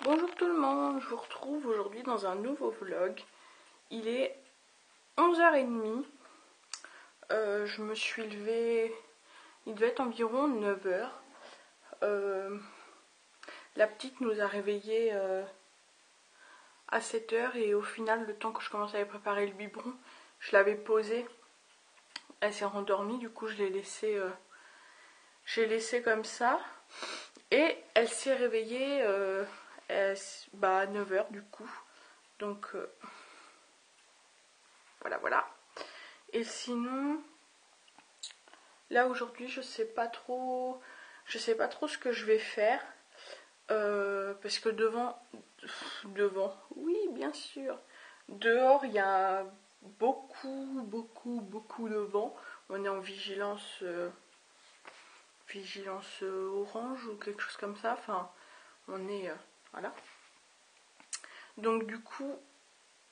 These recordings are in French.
Bonjour tout le monde, je vous retrouve aujourd'hui dans un nouveau vlog. Il est 11h30. Je me suis levée, il devait être environ 9h. La petite nous a réveillés à 7h et au final, le temps que je commençais à préparer le biberon, je l'avais posée. Elle s'est rendormie, du coup je l'ai laissée, comme ça. Et elle s'est réveillée à 9h du coup. Donc voilà. Et sinon, là aujourd'hui je sais pas trop ce que je vais faire. Parce que devant, oui bien sûr. Dehors il y a beaucoup de vent. On est en vigilance orange ou quelque chose comme ça. Enfin, on est voilà. Donc du coup,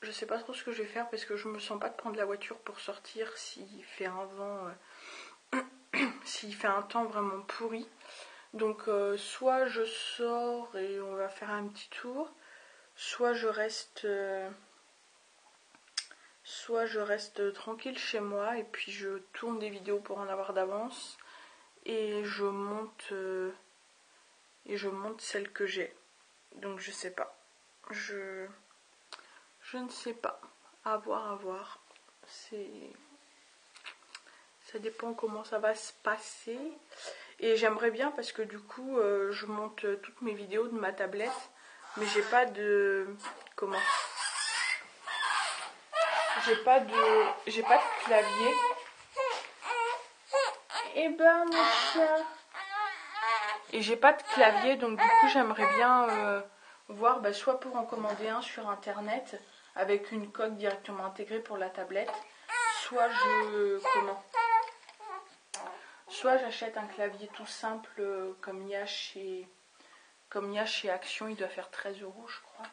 je sais pas trop ce que je vais faire parce que je me sens pas de prendre la voiture pour sortir s'il fait un vent, s'il fait un temps vraiment pourri. Donc soit je sors et on va faire un petit tour, soit je reste tranquille chez moi et puis je tourne des vidéos pour en avoir d'avance et je monte celles que j'ai. Donc je sais pas. Je ne sais pas. À voir. Ça dépend comment ça va se passer. Et j'aimerais bien parce que du coup, je monte toutes mes vidéos de ma tablette. Mais j'ai pas de... Comment ? J'ai pas de clavier. Eh ben, mon chat. Et j'ai pas de clavier, donc du coup, j'aimerais bien voir, soit pour en commander un sur internet avec une coque directement intégrée pour la tablette, soit soit j'achète un clavier tout simple comme il y a chez Action. Il doit faire 13 € je crois,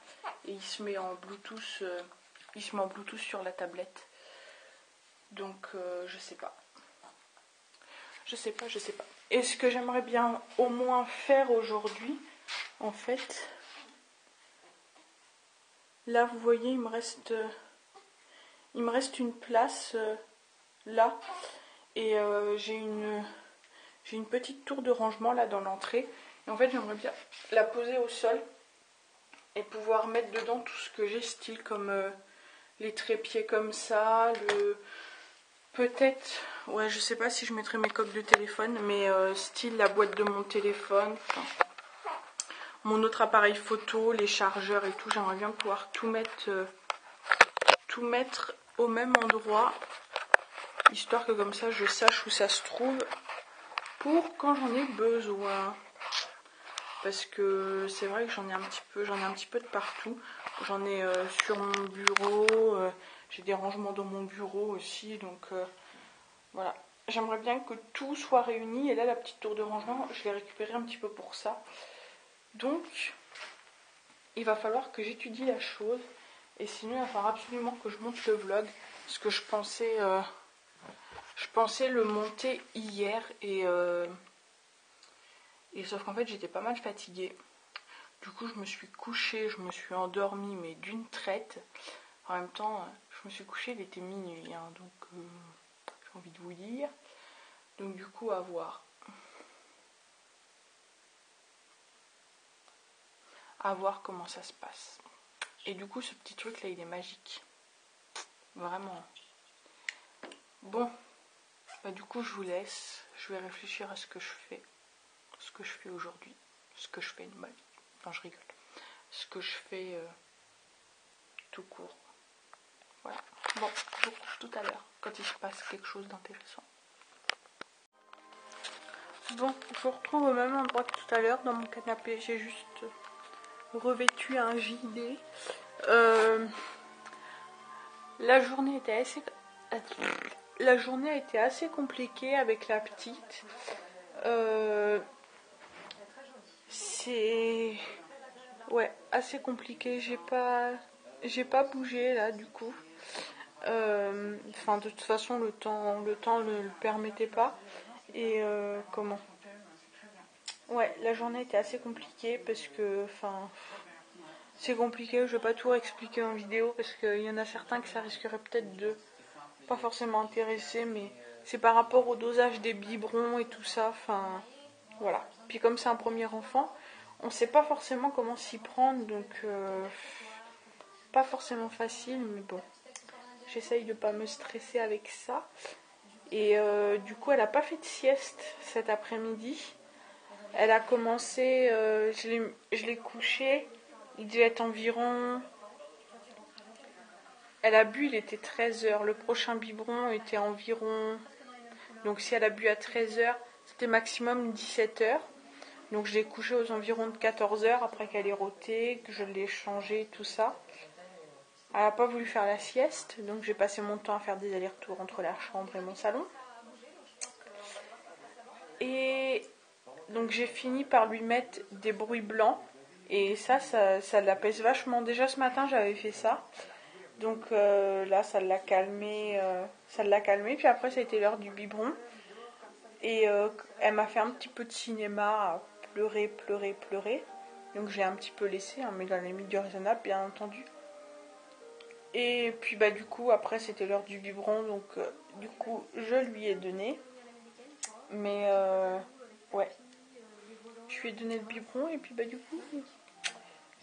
et il se met en Bluetooth, sur la tablette. Donc je sais pas. Et ce que j'aimerais bien au moins faire aujourd'hui, en fait, là vous voyez, il me reste une place là, et j'ai une petite tour de rangement là dans l'entrée. Et en fait, j'aimerais bien la poser au sol et pouvoir mettre dedans tout ce que j'ai, style comme les trépieds comme ça, peut-être, ouais, je sais pas si je mettrai mes coques de téléphone, mais style la boîte de mon téléphone, mon autre appareil photo, les chargeurs et tout. J'aimerais bien pouvoir tout mettre au même endroit, histoire que comme ça je sache où ça se trouve pour quand j'en ai besoin. Parce que c'est vrai que j'en ai un petit peu de partout. J'en ai sur mon bureau, j'ai des rangements dans mon bureau aussi, donc voilà. J'aimerais bien que tout soit réuni, et là la petite tour de rangement, je l'ai récupérée un petit peu pour ça. Donc il va falloir que j'étudie la chose, et sinon il va falloir absolument que je monte le vlog, parce que je pensais le monter hier, et sauf qu'en fait j'étais pas mal fatiguée. Du coup je me suis couchée, je me suis endormie, mais d'une traite. En même temps, je me suis couchée, il était minuit, hein, donc j'ai envie de vous dire. Donc du coup, à voir. À voir comment ça se passe. Et du coup, ce petit truc là, il est magique. Vraiment. Bon, du coup, je vous laisse. Je vais réfléchir à ce que je fais. Ce que je fais aujourd'hui. Ce que je fais de ma vie. Non, je rigole. Ce que je fais tout court. Voilà. Bon, je vous retrouve tout à l'heure, quand il se passe quelque chose d'intéressant. Bon, je vous retrouve au même endroit que tout à l'heure, dans mon canapé. J'ai juste revêtu un gilet. La journée a été assez compliquée avec la petite. C'est assez compliqué. J'ai pas bougé là du coup. Enfin, de toute façon, le temps ne le permettait pas. Et la journée était assez compliquée parce que, C'est compliqué, je vais pas tout expliquer en vidéo parce qu'il y en a certains que ça risquerait peut-être de pas forcément intéresser, mais c'est par rapport au dosage des biberons et tout ça, enfin voilà. Puis comme c'est un premier enfant, on sait pas forcément comment s'y prendre, donc pas forcément facile, mais bon, j'essaye de pas me stresser avec ça. Et du coup, elle a pas fait de sieste cet après-midi. Elle a commencé, je l'ai couchée, il devait être environ... Elle a bu, il était 13h. Le prochain biberon était environ... Donc si elle a bu à 13h, c'était maximum 17h. Donc je l'ai couchée aux environs de 14h après qu'elle ait roté, que je l'ai changée, tout ça. Elle n'a pas voulu faire la sieste, donc j'ai passé mon temps à faire des allers-retours entre la chambre et mon salon. Et donc j'ai fini par lui mettre des bruits blancs. Et ça l'apaise vachement. Déjà ce matin j'avais fait ça. Donc là ça l'a calmé. Puis après ça a été l'heure du biberon. Et elle m'a fait un petit peu de cinéma à pleurer. Donc j'ai un petit peu laissé, hein, mais dans les limites du raisonnable bien entendu. Et puis bah du coup après c'était l'heure du biberon. Donc du coup je lui ai donné. Mais ouais. Je lui ai donné le biberon et puis bah du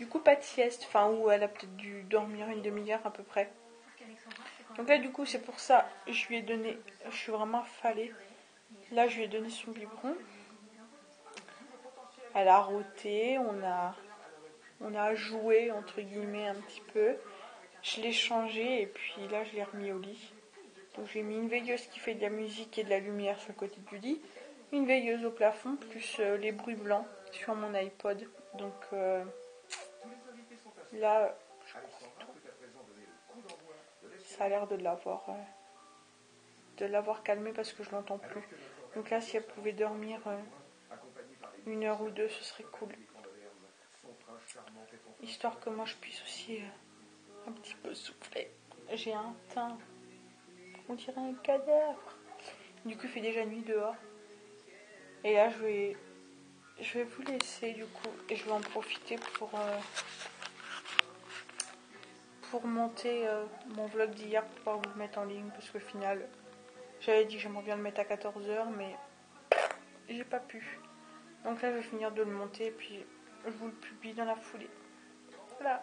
coup pas de sieste. Enfin où elle a peut-être dû dormir une demi-heure à peu près. Donc là du coup c'est pour ça je lui ai donné. Je suis vraiment affalée. Là je lui ai donné son biberon. Elle a roté, on a joué entre guillemets un petit peu. Je l'ai changé et puis là je l'ai remis au lit. Donc j'ai mis une veilleuse qui fait de la musique et de la lumière sur le côté du lit, une veilleuse au plafond plus les bruits blancs sur mon iPod. Donc là je crois que c'est tout. Ça a l'air de l'avoir calmé parce que je l'entends plus. Donc là si elle pouvait dormir 1 heure ou deux ce serait cool. Histoire que moi je puisse aussi un petit peu souffler. J'ai un teint, on dirait un cadavre. Du coup il fait déjà nuit dehors. Et là je vais vous laisser du coup. Et je vais en profiter pour monter mon vlog d'hier pour pouvoir vous le mettre en ligne. Parce qu'au final, j'avais dit que j'aimerais bien le mettre à 14h mais j'ai pas pu. Donc là je vais finir de le monter et puis je vous le publie dans la foulée. Voilà.